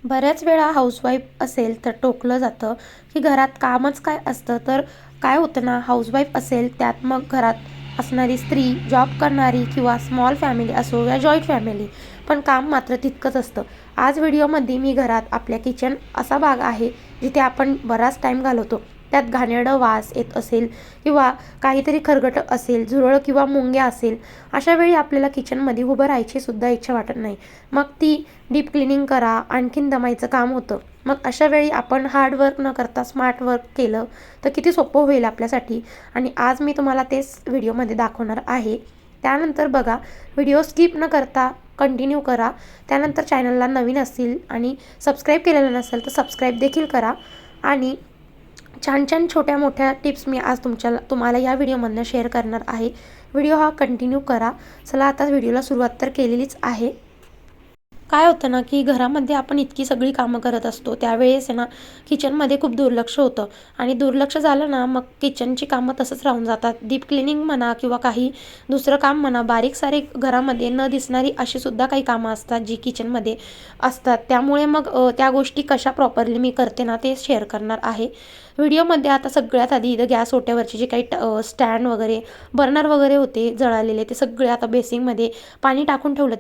बऱ्याच वेळा हाऊसवाईफ असेल तर टोकलं जातं की घरात कामच काय असतं. तर काय होतं ना, हाऊसवाईफ असेल त्यात मग घरात असणारी स्त्री, जॉब करणारी किंवा स्मॉल फॅमिली असो या जॉईंट फॅमिली, पण काम मात्र तितकंच असतं. आज व्हिडिओमध्ये मी घरात आपल्या किचन असा भाग आहे जिथे आपण बराच टाईम घालवतो. त्यात घाणेरडं वास येत असेल किंवा काहीतरी खरगट असेल, झुरळ किंवा मुंग्या असेल, अशा वेळी आपल्याला किचनमध्ये उभं राहायची सुद्धा इच्छा वाटत नाही. मग ती डीप क्लिनिंग करा, आणखीन दमायचं काम होतं. मग अशा वेळी आपण हार्ड वर्क न करता स्मार्ट वर्क केलं तर किती सोपं होईल आपल्यासाठी. आणि आज मी तुम्हाला तेच व्हिडिओमध्ये दाखवणार आहे. त्यानंतर बघा, व्हिडिओ स्किप न करता कंटिन्यू करा. त्यानंतर चॅनलला नवीन असतील आणि सबस्क्राईब केलेलं नसेल तर सबस्क्राईब देखील करा. आणि छान छान छोट्या मोठ्या टिप्स मी आज तुम्हाला या व्हिडिओमधनं शेअर करणार आहे. व्हिडिओ हा कंटिन्यू करा. चला, आता व्हिडिओला सुरुवात तर केलेलीच आहे. काय होतं ना, की घरामध्ये आपण इतकी सगळी कामं करत असतो त्यावेळेस आहे ना, किचनमध्ये खूप दुर्लक्ष होतं. आणि दुर्लक्ष झालं ना, मग किचनची कामं तसंच राहून जातात. डीप क्लिनिंग म्हणा किंवा काही दुसरं काम म्हणा, बारीक सारीक घरामध्ये न दिसणारी अशी सुद्धा काही कामं असतात जी किचनमध्ये असतात. त्यामुळे मग त्या गोष्टी कशा प्रॉपरली मी करते ना, ते शेअर करणार आहे व्हिडिओमध्ये. आता सगळ्यात आधी इथं गॅस ओट्यावरचे जे काही स्टँड वगैरे, बर्नर वगैरे होते जळालेले, ते सगळे आता बेसिंगमध्ये पाणी टाकून ठेवलं.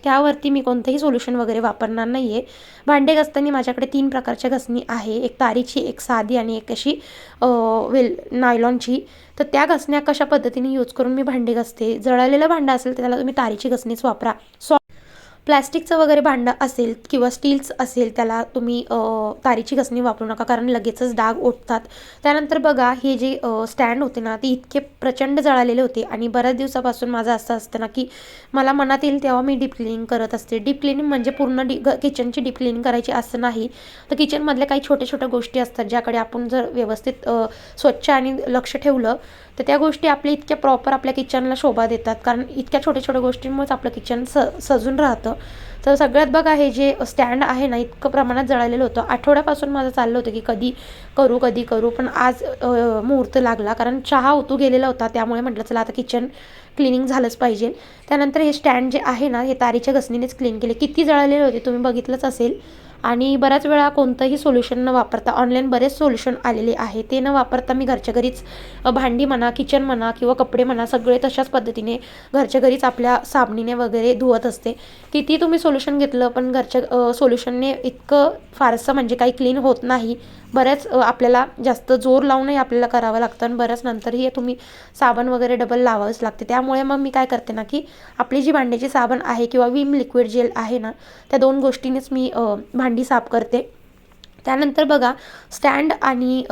त्यावरती मी कोणतंही सोल्युशन वगैरे वापरणार नाही आहे. भांडे घासताना माझ्याकडे 3 प्रकारच्या घासणी आहे. एक तारीची, एक साधी आणि एक अशी नायलॉनची. तर त्या घासण्या कशा पद्धतीने यूज करून मी भांडे घासते. जळालेलं भांडं असेल तर त्याला तुम्ही तारीची घासणीच वापरा. प्लॅस्टिकचं वगैरे भांडं असेल किंवा स्टीलचं असेल त्याला तुम्ही तारीची घासणी वापरू नका, कारण लगेचच डाग उठतात. त्यानंतर बघा, हे जे स्टँड होते ना, ते इतके प्रचंड जळालेले होते. आणि बऱ्याच दिवसापासून माझं असं असतं ना, की मला मनात येईल तेव्हा मी डीप क्लिनिंग करत असते. डीप क्लिनिंग म्हणजे पूर्ण किचनची डीप क्लिनिंग करायची असं नाही, तर किचनमधल्या काही छोट्या छोट्या गोष्टी असतात ज्याकडे आपण जर व्यवस्थित स्वच्छ आणि लक्ष ठेवलं तर त्या गोष्टी आपल्या इतक्या प्रॉपर आपल्या किचनला शोभा देतात. कारण इतक्या छोट्या छोट्या गोष्टींमुळेच आपलं किचन सजून राहतं. तर सगळ्यात बघा, हे जे स्टँड आहे ना, इतकं प्रमाणात जळालेलं होतं. आठवड्यापासून माझं चाललं होतं की कधी करू, पण आज मुहूर्त लागला. कारण चहा ओतू गेलेला होता, त्यामुळे म्हटलं चला आता किचन क्लिनिंग झालंच पाहिजे. त्यानंतर हे स्टँड जे आहे ना, हे तारीच्या घसणीनेच क्लीन केले. किती जळालेले होते तुम्ही बघितलंच असेल. आणि बऱ्याच वेळा कोणतंही सोल्युशन न वापरता, ऑनलाईन बरेच सोल्युशन आलेले आहे, ते न वापरता मी घरच्या घरीच भांडी म्हणा, किचन म्हणा किंवा कपडे म्हणा, सगळे तशाच पद्धतीने घरच्या घरीच आपल्या साबणीने वगैरे धुवत असते. किती तुम्ही सोल्युशन घेतलं पण घरच्या सोल्युशनने इतकं फारसं म्हणजे काही क्लीन होत नाही. बऱ्याच आपल्याला जास्त जोर लावूनही आपल्याला करावं लागतं आणि बऱ्याच नंतरही तुम्ही साबण वगैरे डबल लावावंच लागते. त्यामुळे मग मी काय करते ना, की आपली जी भांड्याची साबण आहे किंवा विम लिक्विड जेल आहे ना, त्या 2 गोष्टींनीच मी भांडी साफ करते. त्यानंतर बघा, स्टँड आणि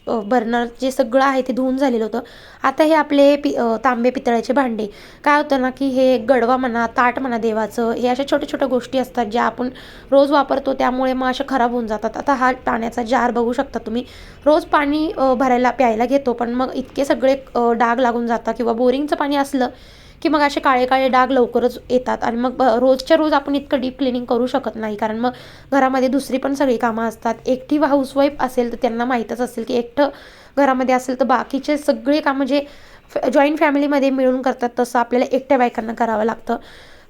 बर्नर जे सगळं आहे ते धुवून झालेलं होतं. आता हे आपले तांबे पितळाचे भांडे, काय होतं ना, की हे गडवा म्हणा, ताट म्हणा देवाचं, हे अशा छोट्या छोट्या गोष्टी असतात ज्या आपण रोज वापरतो, त्यामुळे मग अशा खराब होऊन जातात. आता हा पाण्याचा जार बघू शकता तुम्ही, रोज पाणी भरायला प्यायला घेतो, पण मग इतके सगळे डाग लागून जातात. किंवा बोरिंगचं पाणी असलं की मग असे काळे काळे डाग लवकरच येतात. आणि मग रोजच्या रोज आपण इतकं डीप क्लिनिंग करू शकत नाही, कारण मग घरामध्ये दुसरी पण सगळी कामं असतात. एकटी हाऊसवाईफ असेल तर त्यांना माहीतच असेल की एकटं घरामध्ये असेल तर बाकीचे सगळे कामं जे जॉईंट फॅमिलीमध्ये मिळून करतात तसं आपल्याला एकट्या बायकांना करावं लागतं.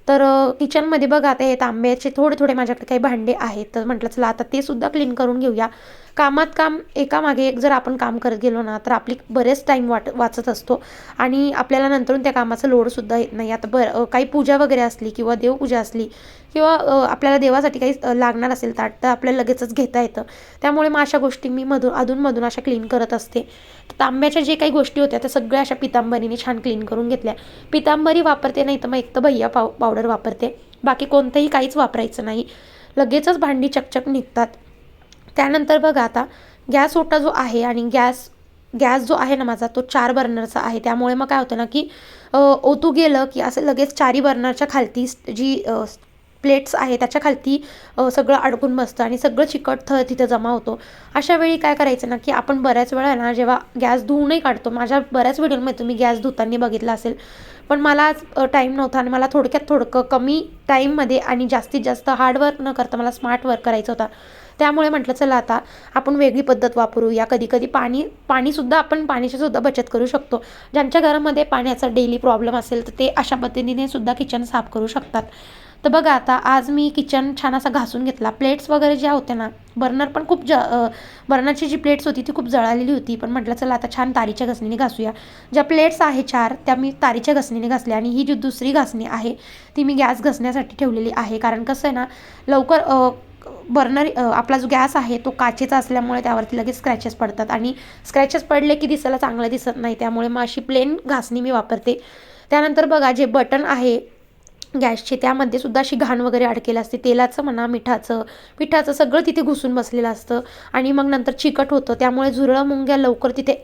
तर किचनमध्ये बघा, आता हे तांब्याचे थोडे थोडे माझ्याकडे काही भांडे आहेत, तर म्हटलं चला आता ते सुद्धा क्लीन करून घेऊया. कामात काम, एकामागे एक जर आपण काम करत गेलो ना, तर आपली बरेच टाईम वाचत असतो आणि आपल्याला नंतरून त्या कामाचा लोडसुद्धा येत नाही. आता काही पूजा वगैरे असली किंवा देवपूजा असली किंवा आपल्याला देवासाठी काही लागणार असेल ताट, तर आपल्याला लगेचच घेता येतं. त्यामुळे मग अशा गोष्टी मी अधूनमधून अशा क्लीन करत असते. तांब्याच्या जे काही गोष्टी होत्या त्या सगळ्या अशा पितांबरीने छान क्लीन करून घेतल्या. पितांबरी वापरते, नाही तर मग एक तर भैया पावडर वापरते. बाकी कोणतंही काहीच वापरायचं नाही, लगेचच भांडी चकचक निघतात. त्यानंतर बघा, आता गॅस ओटा जो आहे आणि गॅस जो आहे ना माझा, तो 4 बर्नरचा आहे. त्यामुळे मग काय होतं ना, की ओतू गेलं की असं लगेच 4ही बर्नरच्या खालती जी प्लेट्स आहे त्याच्या खालती सगळं अडकून बसतं आणि सगळं चिकट थर तिथं जमा होतो. अशा वेळी काय करायचं ना, की आपण बऱ्याच वेळा ना, जेव्हा गॅस धुवूनही काढतो, माझ्या बऱ्याच व्हिडिओमध्ये तुम्ही गॅस धुताना बघितलं असेल, पण मला टाईम नव्हता आणि मला थोडक्यात कमी टाईममध्ये आणि जास्तीत जास्त हार्डवर्क न करता मला स्मार्ट वर्क करायचं होता. त्यामुळे म्हटलं चला आता आपण वेगळी पद्धत वापरूया. कधी पाणीसुद्धा आपण पाण्याची सुद्धा बचत करू शकतो. ज्यांच्या घरामध्ये पाण्याचा डेली प्रॉब्लेम असेल तर ते अशा पद्धतीने सुद्धा किचन साफ करू शकतात. तर बघा आता आज मी किचन छान असा घासून घेतला. प्लेट्स वगैरे ज्या होत्या ना, बर्नर पण खूप बर्नरची जी प्लेट्स होती ती खूप जळालेली होती. पण म्हटलं चला आता छान तारीच्या घासणीने घासूया. ज्या प्लेट्स आहे 4 त्या मी तारीच्या घासणीने घासल्या आणि ही जी दुसरी घासणी आहे ती मी गॅस घासण्यासाठी ठेवलेली आहे. कारण कसं आहे ना, लवकर बर्नर आपला जो गॅस आहे तो काचेचा असल्यामुळे त्यावरती लगेच स्क्रॅचेस पडतात आणि स्क्रॅचेस पडले की दिसायला चांगलं दिसत नाही. त्यामुळे मग अशी प्लेन घासणी मी वापरते. त्यानंतर बघा जे बटन आहे गॅसचे त्यामध्ये सुद्धा अशी घाण वगैरे अडकेली असते. तेलाचं म्हणा, पिठाचं सगळं तिथे घुसून बसलेलं असतं आणि मग नंतर चिकट होतं. त्यामुळे झुरळं मुंग्या लवकर तिथे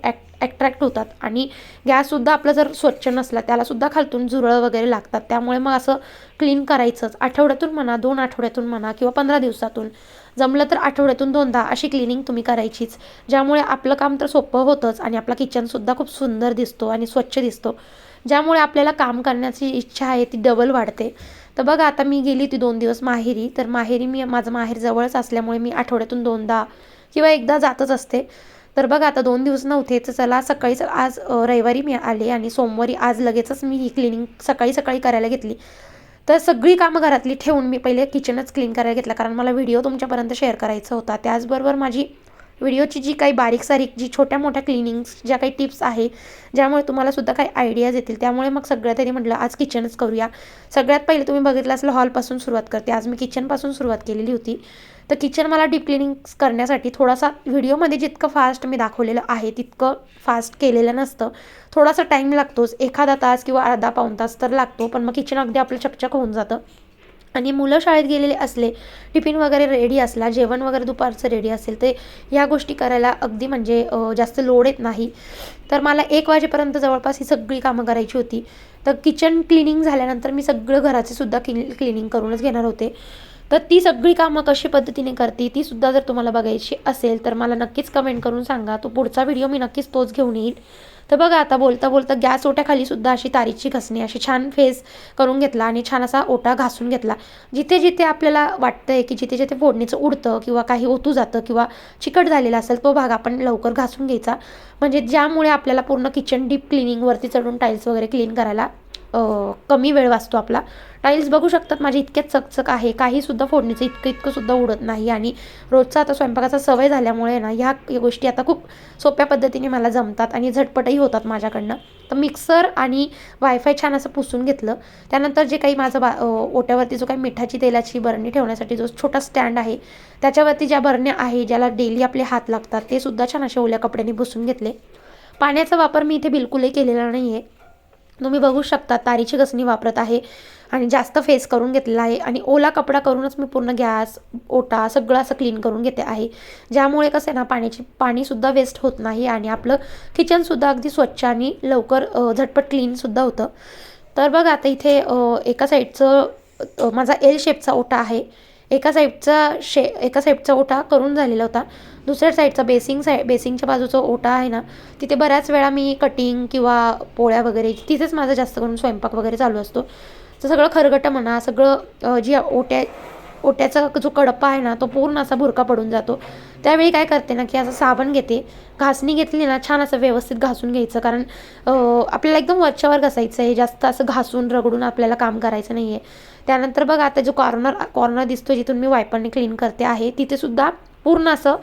ॲट्रॅक्ट होतात आणि गॅससुद्धा आपला जर स्वच्छ नसला त्यालासुद्धा खालतून झुरळं वगैरे लागतात. त्यामुळे मग असं क्लीन करायचंच. आठवड्यातून म्हणा, 2 आठवड्यातून म्हणा किंवा 15 दिवसातून, जमलं तर आठवड्यातून 2दा अशी क्लिनिंग तुम्ही करायचीच. ज्यामुळे आपलं काम तर सोपं होतंच आणि आपला किचनसुद्धा खूप सुंदर दिसतो आणि स्वच्छ दिसतो. ज्यामुळे आपल्याला काम करण्याची इच्छा आहे ती डबल वाढते. तर बघा आता मी गेली होती 2 दिवस माहेरी. तर माहेरी माझं माहेर जवळच असल्यामुळे मी आठवड्यातून 2दा किंवा 1दा जातच असते. तर बघा आता 2 दिवस नव्हते तर चला सकाळीच आज रविवारी मी आले आणि सोमवारी आज लगेचच मी ही क्लिनिंग सकाळी करायला घेतली. तर सगळी कामं घरातली ठेवून मी पहिले किचनच क्लीन करायला घेतला. कारण मला व्हिडिओ तुमच्यापर्यंत शेअर करायचा होता. त्याचबरोबर माझी व्हिडिओची जी काही बारीक-सारीक जी छोट्या-मोठ्या क्लिनिंग्स ज्या काही टिप्स आहे, ज्यामुळे तुम्हालासुद्धा काही आयडियाज येतील. त्यामुळे मग सगळ्यात आधी म्हटलं आज किचनच करूया. सगळ्यात पहिले तुम्ही बघितलं असेल हॉलपासून सुरुवात करते. आज मी किचनपासून सुरुवात केलेली होती. तर किचन मला डीप क्लिनिंग करण्यासाठी थोडासा व्हिडिओमध्ये जितकं फास्ट मी दाखवलेलं आहे तितकं फास्ट केलेलं नसतं. थोडासा टाईम लागतोच. एखादा तास किंवा अर्धा पाऊण तास तर लागतो. पण मग किचन अगदी आपलं चकचक होऊन जातं. आणि मुलं शाळेत गेलेले असले, टिफिन वगैरे रेडी असला, जेवण वगैरे दुपारचं रेडी असेल, तर ह्या गोष्टी करायला अगदी म्हणजे जास्त लोड येत नाही. तर मला 1 वाजेपर्यंत जवळपास ही सगळी कामं करायची होती. तर किचन क्लिनिंग झाल्यानंतर मी सगळं घराचे सुद्धा क्लिनिंग करूनच घेणार होते. तर ती सगळी कामं कशी पद्धतीने करते ती सुद्धा जर तुम्हाला बघायची असेल तर मला नक्कीच कमेंट करून सांगा. तो पुढचा व्हिडिओ मी नक्कीच तोच घेऊन येईल. तर बघा आता बोलता बोलता गॅस ओट्याखाली सुद्धा अशी तारीची घासणी अशी छान फेस करून घेतला आणि छान असा ओटा घासून घेतला. जिथे जिथे आपल्याला वाटतंय की जिथे जिथे फोडणीचं उडतं किंवा काही ओतू जातं किंवा चिकट झालेला असेल तो भाग आपण लवकर घासून घ्यायचा. म्हणजे ज्यामुळे आपल्याला पूर्ण किचन डीप क्लिनिंगवरती चढून टाईल्स वगैरे क्लीन करायला कमी वेळ वाचतो आपला. टाईल्स बघू शकतात माझी इतक्यात चकचक आहे. काहीसुद्धा फोडणीचं इतकं सुद्धा उडत नाही आणि रोजचा आता स्वयंपाकाचा सवय झाल्यामुळे ना ह्या गोष्टी आता खूप सोप्या पद्धतीने मला जमतात आणि झटपटही होतात माझ्याकडनं. तर मिक्सर आणि वायफाय छान असं पुसून घेतलं. त्यानंतर जे काही माझं ओट्यावरती जो काही मिठाची तेलाची बरणी ठेवण्यासाठी जो छोटा स्टँड आहे त्याच्यावरती ज्या बरण्या आहे ज्याला डेली आपले हात लागतात ते सुद्धा छान अशा ओल्या कपड्याने पुसून घेतले. पाण्याचा वापर मी इथे बिलकुलही केलेला नाही आहे. तुम्ही बघू शकता तारीची घासणी वापरत आहे आणि जास्त फेस करून घेतलेला आहे आणि ओला कपडा करूनच मी पूर्ण गॅस ओटा सगळं असं क्लीन करून घेते आहे. ज्यामुळे कसं आहे ना पाणीसुद्धा वेस्ट होत नाही आणि आपलं किचनसुद्धा अगदी स्वच्छ आणि लवकर झटपट क्लीनसुद्धा होतं. तर बघा आता इथे एका साईडचं माझा एल शेपचा ओटा आहे. एका साईडचा ओटा करून झालेला होता. दुसऱ्या साईडचा बेसिंगच्या बाजूचा ओटा आहे ना तिथे बऱ्याच वेळा मी कटिंग किंवा पोळ्या वगैरे तिथेच माझा जास्त करून स्वयंपाक वगैरे चालू असतो. तर सगळं खरगटं म्हणा सगळं जी ओट्याचा जो कडप्पा आहे ना तो पूर्ण असा भुरका पडून जातो. त्यावेळी काय करते ना की असं साबण घेते, घासणी घेतली ना छान असं व्यवस्थित घासून घ्यायचं. कारण आपल्याला एकदम वरच्यावर घासायचं आहे, जास्त असं घासून रगडून आपल्याला काम करायचं नाही आहे. त्यानंतर बघा आता जो कॉर्नर दिसतो जिथून मी वायपरने क्लीन करते आहे तिथेसुद्धा पूर्ण असं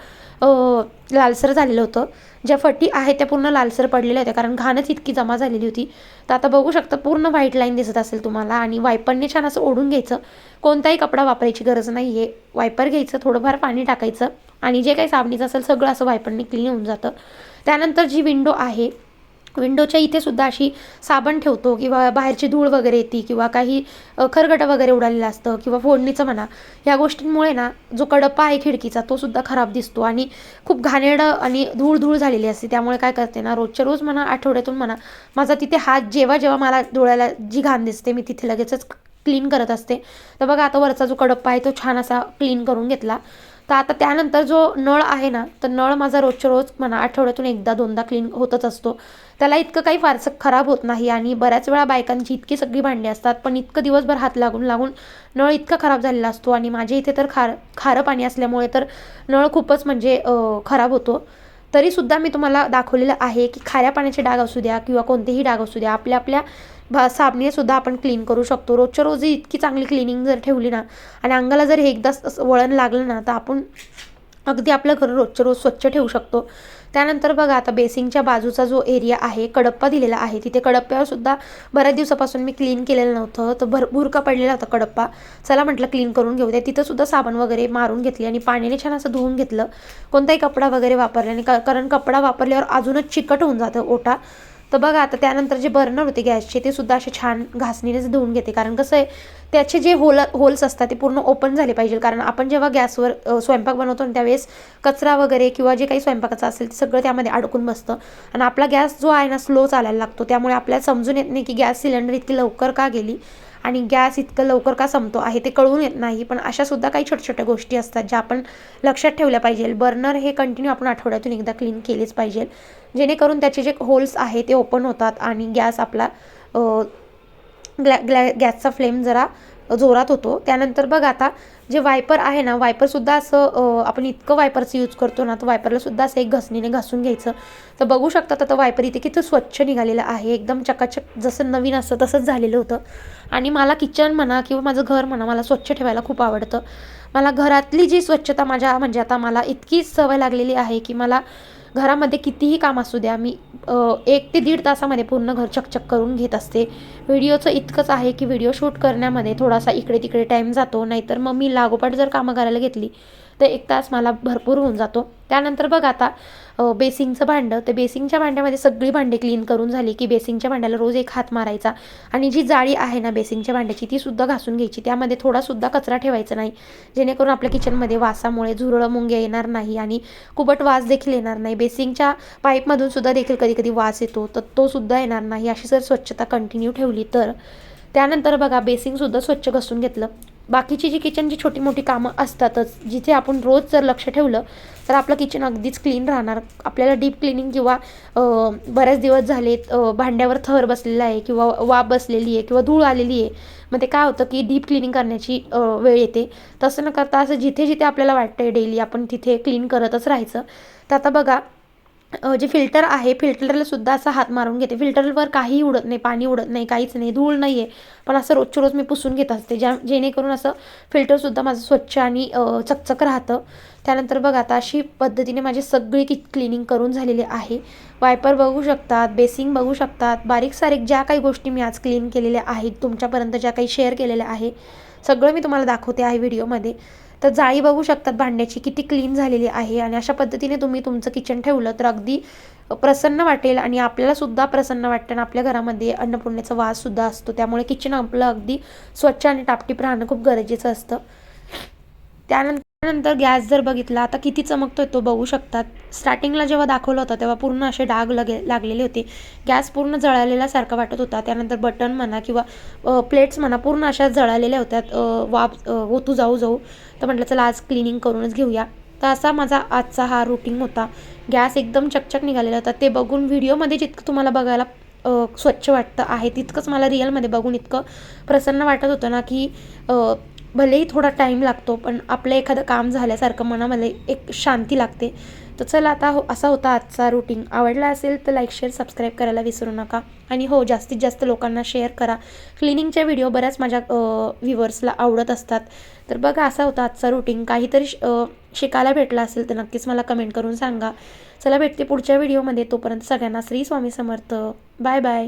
लालसर झालेलं होतं. ज्या फटी आहेत त्या पूर्ण लालसर पडलेल्या होत्या कारण घाणच इतकी जमा झालेली होती. तर आता बघू शकता पूर्ण व्हाईट लाईन दिसत असेल तुम्हाला आणि वायपरने छान असं ओढून घ्यायचं. कोणताही कपडा वापरायची गरज नाही आहे. वायपर घ्यायचं, थोडंफार पाणी टाकायचं आणि जे काही साबणीचं असेल सगळं असं वायपरने क्लीन होऊन जातं. त्यानंतर जी विंडो आहे विंडोच्या इथे सुद्धा अशी साबण ठेवतो किंवा बाहेरची धूळ वगैरे येते किंवा काही खरगटं वगैरे उडालेलं असतं किंवा फोडणीचं म्हणा ह्या गोष्टींमुळे ना जो कडप्पा आहे खिडकीचा तो सुद्धा खराब दिसतो आणि खूप घाणेरडं आणि धूळ झालेली असते. त्यामुळे काय करते ना रोजच्या रोज म्हणा आठवड्यातून म्हणा माझा तिथे हात जेव्हा मला डोळ्याला जी घाण दिसते मी तिथे लगेचच क्लीन करत असते. तर बघा आता वरचा जो कडप्पा आहे तो छान असा क्लीन करून घेतला. तर आता त्यानंतर जो नळ आहे ना तर नळ माझा रोजच्या रोज म्हणा आठवड्यातून 1दा-2दा क्लीन होतच असतो. त्याला इतकं काही फारसं खराब होत नाही आणि बऱ्याच वेळा बायकांची इतकी सगळी भांडी असतात पण इतकं दिवसभर हात लागून नळ इतका खराब झालेला असतो आणि माझ्या इथे तर खारं पाणी असल्यामुळे तर नळ खूपच म्हणजे खराब होतो. तरीसुद्धा मी तुम्हाला दाखवलेलं आहे की खाऱ्या पाण्याचे डाग असू द्या किंवा कोणतेही डाग असू द्या आपल्या साबणीसुद्धा आपण क्लीन करू शकतो. रोजच्या रोज इतकी चांगली क्लिनिंग जर ठेवली ना आणि अंगाला जर हे एकदा वळण लागलं ना तर आपण अगदी आपलं घर रोजच्या रोज स्वच्छ ठेवू शकतो. त्यानंतर बघा आता बेसिंगच्या बाजूचा जो एरिया आहे, कडप्पा दिलेला आहे, तिथे कडप्प्यावर सुद्धा बऱ्याच दिवसापासून मी क्लीन केलेलं नव्हतं, तर भरपूर का पडलेला होता कडप्पा. चला म्हटलं क्लीन करून घेऊ द्या. तिथं सुद्धा साबण वगैरे मारून घेतली आणि पाण्याने छान असं धुवून घेतलं. कोणताही कपडा वगैरे वापरल्याने कारण कपडा वापरल्यावर अजूनच चिकट होऊन जातं ओटा. तर बघा आता त्यानंतर जे बर्नर होते गॅसचे ते सुद्धा असे छान घासणीनेच धुवून घेते. कारण कसं आहे, त्याचे जे होल्स असतात ते पूर्ण ओपन झाले पाहिजे. कारण आपण जेव्हा गॅसवर स्वयंपाक बनवतो ना त्यावेळेस कचरा वगैरे किंवा जे काही स्वयंपाकाचं असेल ते सगळं त्यामध्ये अडकून बसतं आणि आपला गॅस जो आहे ना स्लो चालायला लागतो. त्यामुळे आपल्याला समजून येत नाही की गॅस सिलेंडर इतकी लवकर का गेली आणि गॅस इतकं लवकर का संपतो आहे ते कळून येत नाही. पण अशासुद्धा काही छोट्या छोट्या गोष्टी असतात ज्या आपण लक्षात ठेवल्या पाहिजे. बर्नर हे कंटिन्यू आपण आठवड्यातून एकदा क्लीन केलेच पाहिजे, जेणेकरून त्याचे जे होल्स आहे ते ओपन होतात आणि गॅस आपला गॅसचा फ्लेम जरा जोरात होतो. त्यानंतर बघ आता जे वायपर आहे ना, वायपरसुद्धा असं आपण इतकं वायपरचं यूज करतो ना, तर वायपरलासुद्धा असं एक घसणीने घासून घ्यायचं. तर बघू शकता आता वायपर इथे किती स्वच्छ निघालेलं आहे, एकदम चकाचक जसं नवीन असतं तसंच झालेलं होतं. आणि मला किचन म्हणा किंवा माझं घर म्हणा मला स्वच्छ ठेवायला खूप आवडतं. मला घरातली जी स्वच्छता म्हणजे आता मला इतकी सवय लागलेली आहे की मला घरामध्ये कितीही काम असू द्या मी 1 ते 1.5 तासामध्ये पूर्ण घर चकचक करून घेत असते. व्हिडिओचं इतकंच आहे की व्हिडिओ शूट करण्यामध्ये थोडासा इकडे तिकडे टाईम जातो, नाहीतर मग मी लागोपाठ जर कामं करायला घेतली तर 1 तास मला भरपूर होऊन जातो. त्यानंतर बघ आता बेसिंगचं भांडं, तर बेसिंगच्या भांड्यामध्ये सगळी भांडी क्लीन करून झाली की बेसिंगच्या भांड्याला रोज एक हात मारायचा आणि जी जाळी आहे ना बेसिंगच्या भांड्याची तीसुद्धा घासून घ्यायची. त्यामध्ये थोडासुद्धा कचरा ठेवायचा नाही, जेणेकरून आपल्या किचनमध्ये वासामुळे झुरळं मुंग्या येणार नाही आणि कुबट वास देखील येणार नाही. बेसिंगच्या पाईपमधून सुद्धा देखील कधी कधी वास येतो, तर तो सुद्धा येणार नाही अशी जर स्वच्छता कंटिन्यू ठेवली तर. त्यानंतर बघा बेसिंगसुद्धा स्वच्छ घासून घेतलं. बाकीची जी किचनची छोटी मोठी कामं असतातच, जिथे आपण रोज जर लक्ष ठेवलं तर आपलं किचन अगदीच क्लीन राहणार. आपल्याला डीप क्लिनिंग किंवा बरेच दिवस झालेत भांड्यावर थर बसलेला आहे किंवा वाफ बसलेली आहे किंवा धूळ आलेली आहे, मग ते काय होतं की डीप क्लिनिंग करण्याची वेळ येते. तसं न करता असं जिथे जिथे आपल्याला वाटतं डेली आपण तिथे क्लीन करतच राहायचं. तर आता बघा जे फिल्टर आहे फिल्टरला सुद्धा असा हात मारून घेते. फिल्टरवर काही उडत नाही, पाणी उडत नाही, काहीच नाही, धूळ नाही आहे, पण असं रोजच्या रोज मी पुसून घेत असते जेणेकरून असं फिल्टरसुद्धा माझं स्वच्छ आणि चकचक राहतं. त्यानंतर बघा आता अशी पद्धतीने माझी सगळी क्लिनिंग करून झालेली आहे. वायपर बघू शकतात, बेसिंग बघू शकतात, बारीक सारीक ज्या काही गोष्टी मी आज क्लीन केलेल्या आहेत तुमच्यापर्यंत ज्या काही शेअर केलेल्या आहे सगळं मी तुम्हाला दाखवते आहे व्हिडिओमध्ये. तर जाळी बघू शकतात भांड्याची किती क्लीन झालेली आहे आणि अशा पद्धतीने तुम्ही तुमचं किचन ठेवलं तर अगदी प्रसन्न वाटेल आणि आपल्यालासुद्धा प्रसन्न वाटतं आणि आपल्या घरामध्ये अन्नपूर्णेचा वाससुद्धा असतो. त्यामुळे किचन आपलं अगदी स्वच्छ आणि टापटीप राहणं खूप गरजेचं असतं. त्यानंतर गॅस जर बघितला आता किती चमकतोय तो बघू शकतात. स्टार्टिंगला जेव्हा दाखवलं होतं तेव्हा पूर्ण असे डाग लागलेले होते, गॅस पूर्ण जळालेल्यासारखा वाटत होता. त्यानंतर बटन म्हणा किंवा प्लेट्स म्हणा पूर्ण अशा जळालेल्या होत्या, वाफ ओतू जाऊ. तर म्हटलं चला आज क्लिनिंग करूनच घेऊया. तर असा माझा आजचा हा रुटीन होता. गॅस एकदम चकचक निघालेला होता. ते बघून व्हिडिओमध्ये जितकं तुम्हाला बघायला स्वच्छ वाटतं आहे तितकंच मला रिअलमध्ये बघून इतकं प्रसन्न वाटत होतं ना की भलेही थोडा टाईम लागतो पण आपलं एखादं काम झाल्यासारखं मनामध्ये एक शांती लागते. तर चला आता असा होता आजचा रुटीन. आवडला असेल तर लाईक शेअर सबस्क्राईब करायला विसरू नका आणि हो जास्तीत जास्त लोकांना शेअर करा. क्लिनिंगचे व्हिडिओ बऱ्याच माझ्या व्ह्युअर्सला आवडत असतात. तर बघा असा होता आजचा रुटीन. काहीतरी शिकायला भेटला असेल तर नक्कीच मला कमेंट करून सांगा. चला भेटते पुढच्या व्हिडिओमध्ये. तोपर्यंत सगळ्यांना श्री स्वामी समर्थ. Bye bye.